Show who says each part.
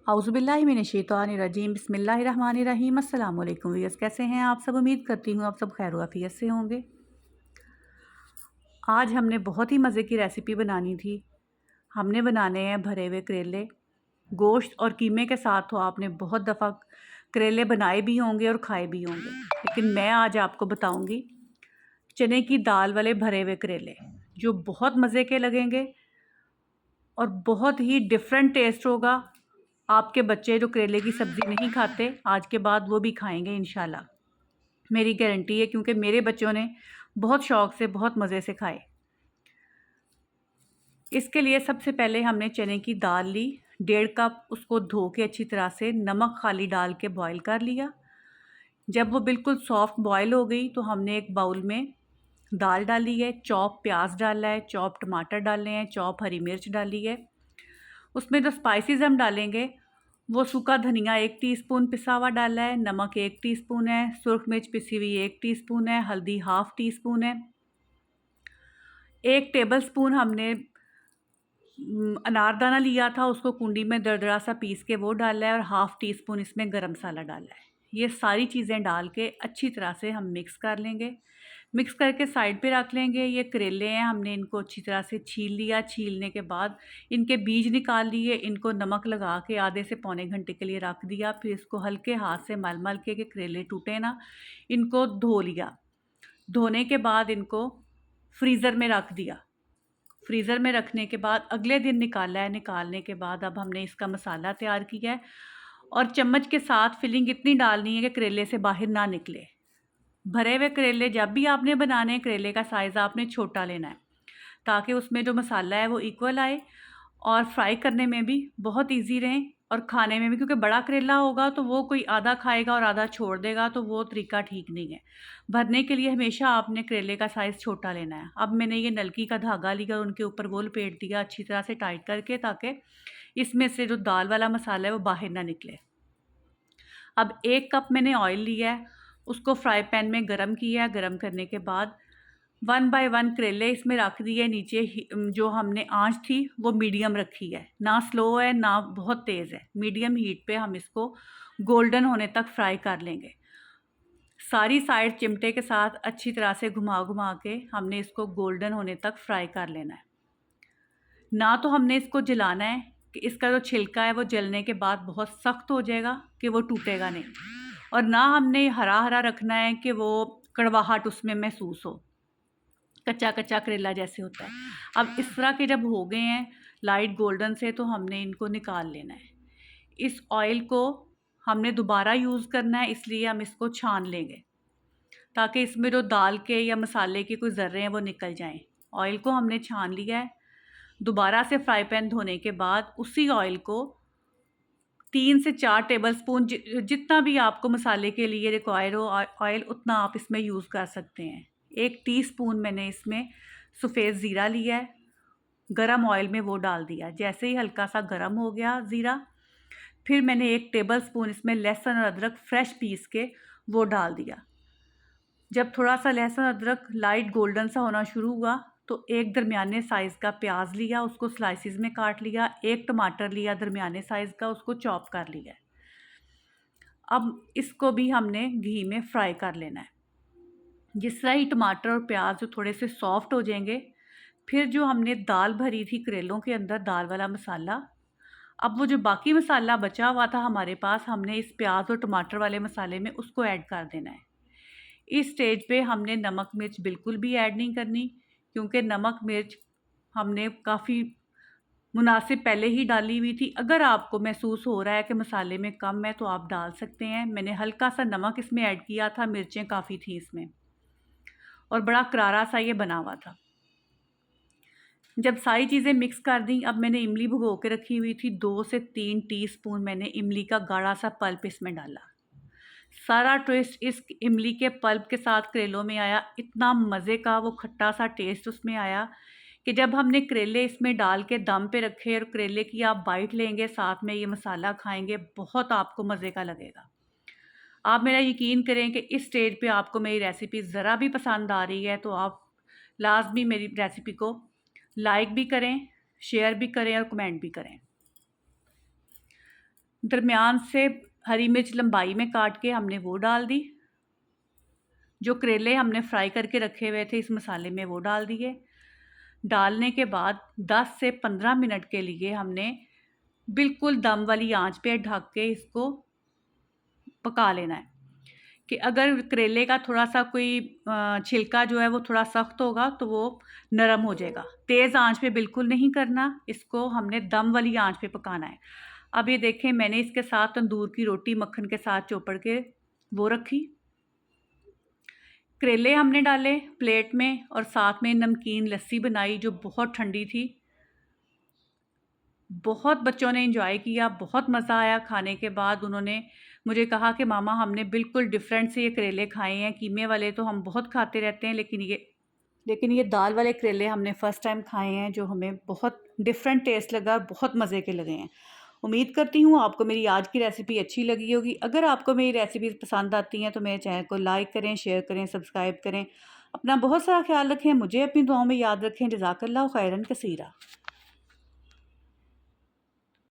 Speaker 1: औज़ुबिल्लाहिमिनश्शैतानिर्रजीम बिस्मिल्लाहिर्रहमानिर्रहीम। अस्सलाम वालेकुम व्यूअर्स, कैसे हैं आप सब? उम्मीद करती हूँ आप सब खैर आफियत से होंगे। आज हमने बहुत ही मज़े की रेसिपी बनानी थी। हमने बनाने हैं भरे हुए करेले। गोश्त और कीमे के साथ तो आपने बहुत दफ़ा करेले बनाए भी होंगे और खाए भी होंगे, लेकिन मैं आज आपको बताऊँगी चने की दाल वाले भरे हुए करेले, जो बहुत मज़े के लगेंगे और बहुत ही डिफरेंट टेस्ट होगा। आपके बच्चे जो करेले की सब्ज़ी नहीं खाते, आज के बाद वो भी खाएंगे इंशाल्लाह, मेरी गारंटी है, क्योंकि मेरे बच्चों ने बहुत शौक़ से बहुत मज़े से खाए। इसके लिए सबसे पहले हमने चने की दाल ली, 1.5 कप। उसको धो के अच्छी तरह से नमक खाली डाल के बॉयल कर लिया। जब वो बिल्कुल सॉफ्ट बॉयल हो गई तो हमने एक बाउल में दाल डाली है, चॉप प्याज डाला है, चॉप टमाटर डाले हैं, चॉप हरी मिर्च डाली है। उसमें जो स्पाइसेस हम डालेंगे वो सूखा धनिया 1 टीस्पून पिसा हुआ डाला है, नमक 1 टीस्पून है, सुरख मिर्च पिसी हुई 1 टीस्पून है, हल्दी ½ टीस्पून है, 1 टेबलस्पून हमने अनारदाना लिया था, उसको कुंडी में दरदरा सा पीस के वो डाला है, और ½ टीस्पून इसमें गरम मसाला डाला है। ये सारी चीज़ें डाल के अच्छी तरह से हम मिक्स कर लेंगे। मिक्स करके साइड पे रख लेंगे। ये करेले हैं, हमने इनको अच्छी तरह से छील लिया। छीलने के बाद इनके बीज निकाल लिए, इनको नमक लगा के आधे से पौने घंटे के लिए रख दिया। फिर इसको हल्के हाथ से मल मल के करेले टूटे ना, इनको धो लिया। धोने के बाद इनको फ्रीज़र में रख दिया। फ्रीज़र में रखने के बाद अगले दिन निकाला है। निकालने के बाद अब हमने इसका मसाला तैयार किया है, और चम्मच के साथ फिलिंग इतनी डालनी है कि करेले से बाहर ना निकले। भरे हुए करेले जब भी आपने बनाने हैं, करेले का साइज़ आपने छोटा लेना है, ताकि उसमें जो मसाला है वो इक्वल आए और फ्राई करने में भी बहुत इजी रहें और खाने में भी, क्योंकि बड़ा करेला होगा तो वो कोई आधा खाएगा और आधा छोड़ देगा, तो वो तरीका ठीक नहीं है। भरने के लिए हमेशा आपने करेले का साइज़ छोटा लेना है। अब मैंने ये नलकी का धागा लिया और उनके ऊपर वो लपेट दिया अच्छी तरह से टाइट करके, ताकि इसमें से जो दाल वाला मसाला है वो बाहर ना निकले। अब 1 कप मैंने ऑयल लिया है, उसको फ्राई पैन में गरम किया है। गरम करने के बाद 1 बाय 1 करेले इसमें रख दिए। नीचे जो हमने आंच थी वो मीडियम रखी है, ना स्लो है ना बहुत तेज़ है, मीडियम हीट पे हम इसको गोल्डन होने तक फ्राई कर लेंगे। सारी साइड चिमटे के साथ अच्छी तरह से घुमा घुमा के हमने इसको गोल्डन होने तक फ्राई कर लेना है। ना तो हमने इसको जलाना है कि इसका जो छिलका है वो जलने के बाद बहुत सख्त हो जाएगा कि वो टूटेगा नहीं, और ना हमने हरा हरा रखना है कि वो कड़वाहट उसमें महसूस हो, कच्चा कच्चा करेला जैसे होता है। अब इस तरह के जब हो गए हैं लाइट गोल्डन से, तो हमने इनको निकाल लेना है। इस ऑयल को हमने दोबारा यूज़ करना है, इसलिए हम इसको छान लेंगे, ताकि इसमें जो दाल के या मसाले के कोई ज़र्रे हैं वो निकल जाएं। ऑयल को हमने छान लिया है। दोबारा से फ्राई पैन धोने के बाद उसी ऑयल को 3 से 4 टेबलस्पून, जितना भी आपको मसाले के लिए रिक्वायर हो ऑयल, उतना आप इसमें यूज़ कर सकते हैं। 1 टीस्पून मैंने इसमें सफ़ेद ज़ीरा लिया है, गरम ऑयल में वो डाल दिया। जैसे ही हल्का सा गरम हो गया ज़ीरा, फिर मैंने 1 टेबलस्पून इसमें लहसुन और अदरक फ्रेश पीस के वो डाल दिया। जब थोड़ा सा लहसुन अदरक लाइट गोल्डन सा होना शुरू हुआ, तो एक दरमियाने साइज़ का प्याज लिया, उसको स्लाइसिस में काट लिया। 1 टमाटर लिया दरमियाने साइज़ का, उसको चॉप कर लिया। अब इसको भी हमने घी में फ्राई कर लेना है। जिस तरह ही टमाटर और प्याज जो थोड़े से सॉफ्ट हो जाएंगे, फिर जो हमने दाल भरी थी करेलों के अंदर, दाल वाला मसाला, अब वो जो बाकी मसाला बचा हुआ था हमारे पास, हमने इस प्याज और टमाटर वाले मसाले में उसको ऐड कर देना है। इस स्टेज पे हमने नमक मिर्च बिल्कुल भी ऐड नहीं करनी, क्योंकि नमक मिर्च हमने काफ़ी मुनासिब पहले ही डाली हुई थी। अगर आपको महसूस हो रहा है कि मसाले में कम है तो आप डाल सकते हैं। मैंने हल्का सा नमक इसमें ऐड किया था, मिर्चें काफ़ी थी इसमें और बड़ा करारा सा ये बना हुआ था। जब सारी चीज़ें मिक्स कर दी, अब मैंने इमली भिगो के रखी हुई थी, 2 से 3 टीस्पून मैंने इमली का गाढ़ा सा पल्प इसमें डाला। सारा ट्विस्ट इस इमली के पल्प के साथ करेलों में आया। इतना मज़े का वो खट्टा सा टेस्ट उसमें आया कि जब हमने करेले इसमें डाल के दम पे रखे और करेले की आप बाइट लेंगे, साथ में ये मसाला खाएंगे, बहुत आपको मज़े का लगेगा। आप मेरा यकीन करें कि इस स्टेज पे आपको मेरी रेसिपी ज़रा भी पसंद आ रही है तो आप लाजमी मेरी रेसिपी को लाइक भी करें, शेयर भी करें और कमेंट भी करें। दरमियान से हरी मिर्च लंबाई में काट के हमने वो डाल दी। जो करेले हमने फ्राई करके रखे हुए थे इस मसाले में वो डाल दिए। डालने के बाद 10 से 15 मिनट के लिए हमने बिल्कुल दम वाली आंच पे ढक के इसको पका लेना है कि अगर करेले का थोड़ा सा कोई छिलका जो है वो थोड़ा सख्त होगा तो वो नरम हो जाएगा। तेज़ आंच पे बिल्कुल नहीं करना, इसको हमने दम वाली आंच पे पकाना है। अब ये देखें, मैंने इसके साथ तंदूर की रोटी मक्खन के साथ चौपड़ के वो रखी। करेले हमने डाले प्लेट में और साथ में नमकीन लस्सी बनाई जो बहुत ठंडी थी। बहुत बच्चों ने एंजॉय किया, बहुत मज़ा आया। खाने के बाद उन्होंने मुझे कहा कि मामा हमने बिल्कुल डिफरेंट से ये करेले खाए हैं, कीमे वाले तो हम बहुत खाते रहते हैं लेकिन ये दाल वाले करेले हमने फ़र्स्ट टाइम खाए हैं जो हमें बहुत डिफरेंट टेस्ट लगा और बहुत मज़े के लगे हैं। उम्मीद करती हूँ आपको मेरी आज की रेसिपी अच्छी लगी होगी। अगर आपको मेरी रेसिपीज़ पसंद आती हैं तो मेरे चैनल को लाइक करें, शेयर करें, सब्सक्राइब करें। अपना बहुत सारा ख्याल रखें, मुझे अपनी दुआओं में याद रखें। जज़ाकल्लाह खैरन कसीरा।